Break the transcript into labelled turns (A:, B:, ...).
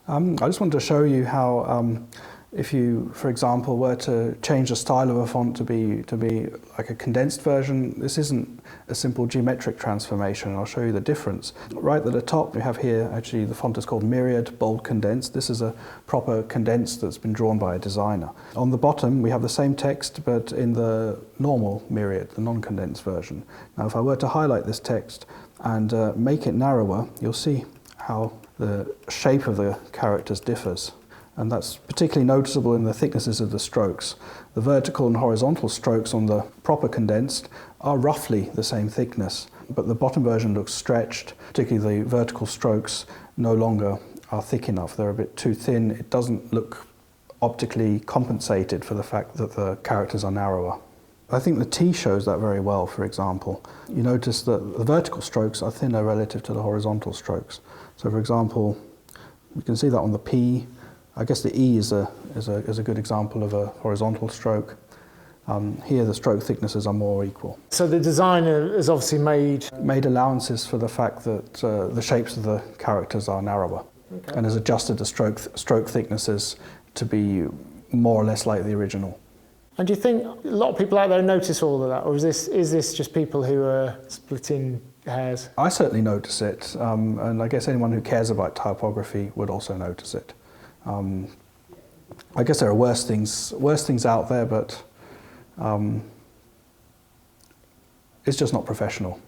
A: I just wanted to show you how if you, for example, were to change the style of a font to be like a condensed version, this isn't a simple geometric transformation, and I'll show you the difference. Right at the top we have here, actually the font is called Myriad Bold Condensed. This is a proper condensed that's been drawn by a designer. On the bottom we have the same text but in the normal Myriad, the non-condensed version. Now if I were to highlight this text and make it narrower, you'll see how the shape of the characters differs. And that's particularly noticeable in the thicknesses of the strokes. The vertical and horizontal strokes on the proper condensed are roughly the same thickness, but the bottom version looks stretched, particularly the vertical strokes no longer are thick enough. They're a bit too thin. It doesn't look optically compensated for the fact that the characters are narrower. I think the T shows that very well, for example. You notice that the vertical strokes are thinner relative to the horizontal strokes. So for example, you can see that on the P. I guess the E is a good example of a horizontal stroke. Here the stroke thicknesses are more equal.
B: So the designer has obviously made
A: allowances for the fact that the shapes of the characters are narrower, okay, and has adjusted the stroke thicknesses to be more or less like the original.
B: And do you think a lot of people out there notice all of that, or is this just people who are splitting hairs? I
A: certainly notice it, and I guess anyone who cares about typography would also notice it. I guess there are worse things out there, but it's just not professional.